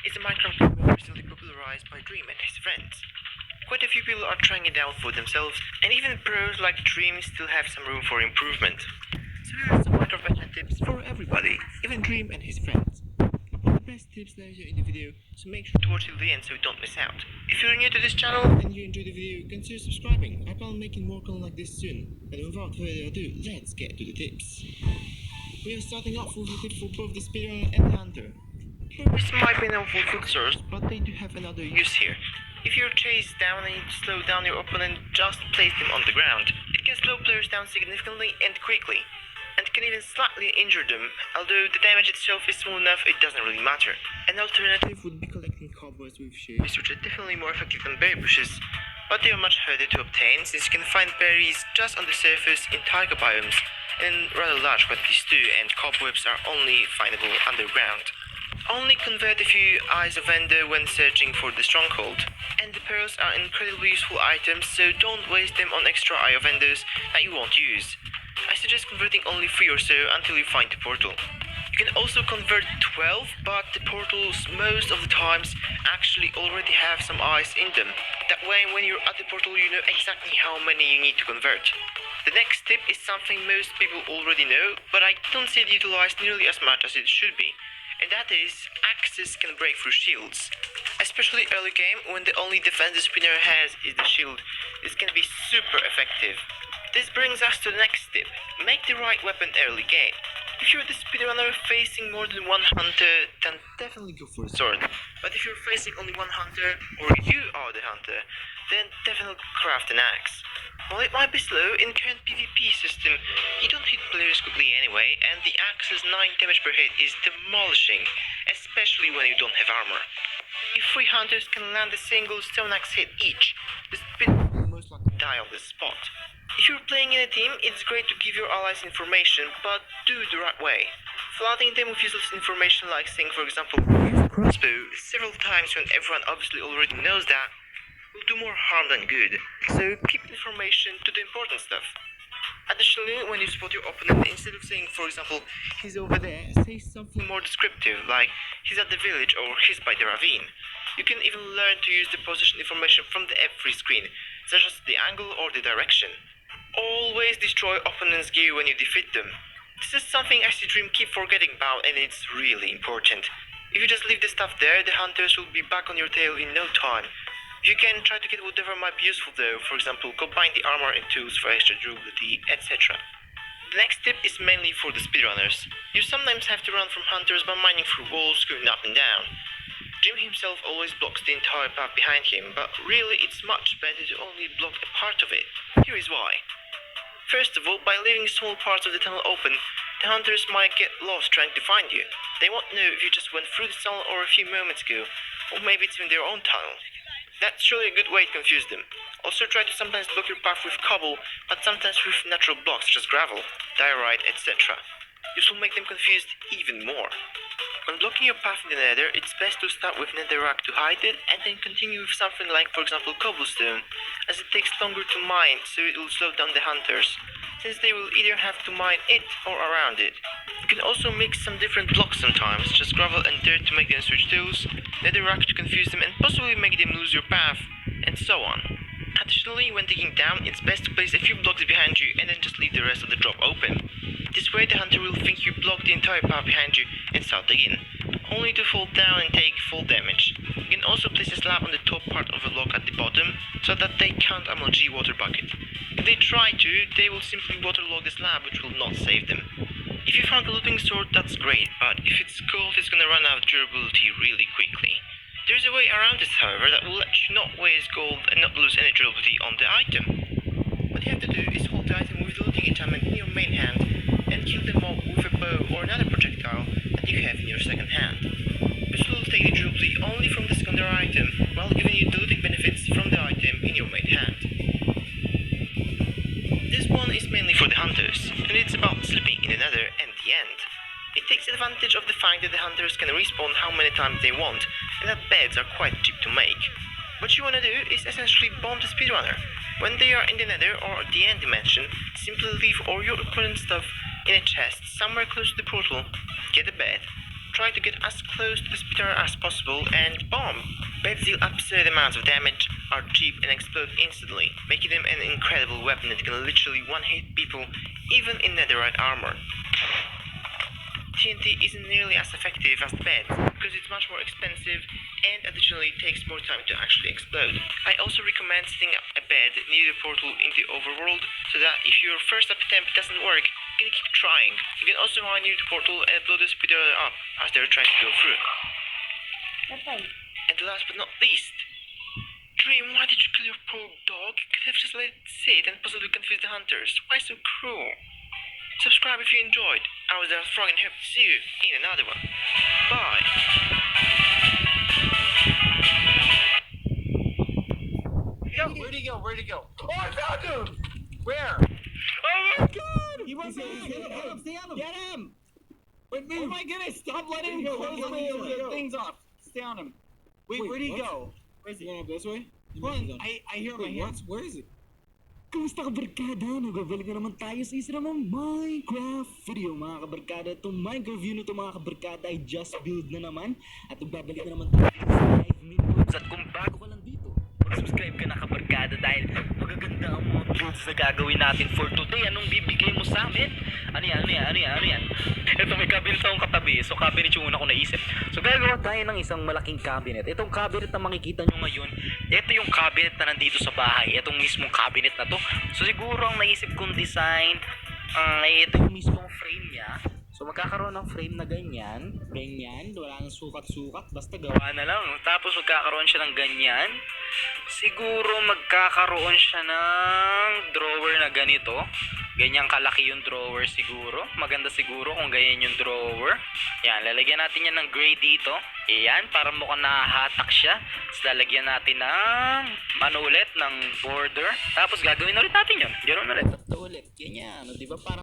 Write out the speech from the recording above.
is a Minecraft game recently popularized by Dream and his friends. Quite a few people are trying it out for themselves, and even pros like Dream still have some room for improvement. So here are some Minecraft beta tips for everybody, even Dream and his friends. I'll put the best tips later in the video, so make sure to watch till the end so you don't miss out. If you're new to this channel and you enjoyed the video, consider subscribing. I plan on making more content like this soon. And without further ado, let's get to the tips. We are starting off with a tip for both the speedrunner and the hunter. This might be known for food source, but they do have another use here. If you're chased down and you need to slow down your opponent, just place them on the ground. It can slow players down significantly and quickly, and can even slightly injure them, although the damage itself is small enough it doesn't really matter. An alternative would be collecting cobwebs with shears, which are definitely more effective than berry bushes, but they are much harder to obtain since you can find berries just on the surface in taiga biomes, and in rather large quantities too, and cobwebs are only findable underground. Only convert a few eyes of ender when searching for the stronghold, and the pearls are incredibly useful items, so don't waste them on extra eye of enders that you won't use. I suggest converting only 3 or so until you find the portal. You can also convert 12, but the portals most of the times actually already have some eyes in them. That way when you're at the portal you know exactly how many you need to convert. The next tip is something most people already know, but I don't see it utilized nearly as much as it should be. And that is, axes can break through shields. Especially early game, when the only defense the spinner has is the shield, this can be super effective. This brings us to the next tip: make the right weapon early game. If you're the speedrunner facing more than one hunter, then definitely go for a sword. But if you're facing only one hunter, or you are the hunter, then definitely craft an axe. While it might be slow, in current PvP system, you don't hit players quickly anyway, and the axe's 9 damage per hit is demolishing, especially when you don't have armor. If 3 hunters can land a single stone axe hit each, the speedrunner will most likely die on the spot. If you're playing in a team, it's great to give your allies information, but do it the right way. Flooding them with useless information like saying, for example, crossbow several times when everyone obviously already knows that will do more harm than good, so keep information to the important stuff. Additionally, when you spot your opponent, instead of saying, for example, he's over there, say something more descriptive, like he's at the village or he's by the ravine. You can even learn to use the position information from the F3 screen, such as the angle or the direction. Always destroy opponent's gear when you defeat them. This is something I see Dream keep forgetting about, and it's really important. If you just leave the stuff there, the hunters will be back on your tail in no time. You can try to get whatever might be useful though, for example, combine the armor and tools for extra durability, etc. The next tip is mainly for the speedrunners. You sometimes have to run from hunters by mining through walls, going up and down. Jim himself always blocks the entire path behind him, but really it's much better to only block a part of it. Here is why. First of all, by leaving small parts of the tunnel open, the hunters might get lost trying to find you. They won't know if you just went through the tunnel or a few moments ago, or maybe it's in their own tunnel. That's surely a good way to confuse them. Also try to sometimes block your path with cobble, but sometimes with natural blocks such as gravel, diorite, etc. This will make them confused even more. When blocking your path in the nether, it's best to start with netherrack to hide it, and then continue with something like, for example, cobblestone, as it takes longer to mine, so it will slow down the hunters, since they will either have to mine it or around it. You can also mix some different blocks sometimes, just gravel and dirt to make them switch tools, netherrack to confuse them and possibly make them lose your path, and so on. Additionally, when digging down, it's best to place a few blocks behind you and then just leave the rest of the drop open. This way the hunter will think you blocked the entire path behind you and start digging, only to fall down and take full damage. You can also place a slab on the top part of a block at the bottom, so that they can't MLG water bucket. If they try to, they will simply waterlog the slab, which will not save them. If you found a looting sword, that's great, but if it's gold, it's gonna run out of durability really quickly. There's a way around this, however, that will let you not waste gold and not lose any durability on the item. What you have to do is hold the item with the looting enchantment in your main hand and kill the mob with a bow or another projectile that you have in your second hand. This will take the durability only from the secondary item, while giving you the looting benefits from the item in your main hand. This one is mainly for the hunters, and it's about slipping in the nether and the end. It takes advantage of the fact that the hunters can respawn how many times they want, and that beds are quite cheap to make. What you wanna do is essentially bomb the speedrunner. When they are in the nether or the end dimension, simply leave all your opponent's stuff in a chest somewhere close to the portal, get a bed, try to get as close to the speeder as possible and bomb. Beds deal absurd amounts of damage, are cheap and explode instantly, making them an incredible weapon that can literally one-hit people even in netherite armor. TNT isn't nearly as effective as the bed because it's much more expensive and additionally takes more time to actually explode. I also recommend setting up a bed near the portal in the overworld so that if your first attempt doesn't work, you can keep trying. You can also hide near the portal and blow the speeder up as they're trying to go through. Okay. And last but not least, Dream, why did you kill your poor dog? You could have just let it sit and possibly confuse the hunters. Why so cruel? Subscribe if you enjoyed. I was Darth Frog and hope to see you in another one. Bye. Where'd he go? Where'd he go? Oh, I found him! Where? Oh my god! He was Stay on him! Get him! Wait, Oh my goodness, stop letting him close the things off. Stay on him. Wait, where'd he what? go? Where is he? Going up this way? Hold on, I hear him, I hear him. Where is it? Kamusta kabarkada? Nagbabalik na naman tayo sa isa namang Minecraft video mga kabarkada. Itong Minecraft view nito mga kabarkada ay just build na naman. At nagbabalik na naman tayo sa 5 minutes. At kung bago ka lang dito, mag-subscribe ka na kabarkada dahil magaganda ang mga builds na gagawin natin for today. Anong bibigay mo sa amin? Ano yan? Ito may cabinet akong katabi. So cabinet yung una ko naisip. So gagawa tayo ng isang malaking cabinet. Itong cabinet na makikita nyo ngayon, ito yung cabinet na nandito sa bahay. Itong mismong cabinet na to. So siguro ang naisip kong design ay ito yung mismong frame niya. So magkakaroon ng frame na ganyan, wala nang sukat-sukat, basta gawa na lang. Tapos magkakaroon siya ng ganyan. Siguro magkakaroon siya ng drawer na ganito. Ganyang kalaki yung drawer siguro. Maganda siguro kung ganyan yung drawer. Yan, lalagyan natin yan ng gray dito. Ayan, para mukhang nahahatak siya. Tapos lalagyan natin ng ulit, ng border. Tapos gagawin ulit natin yun. Ganoon ulit. Ito ulit. Ganyan, di ba? Para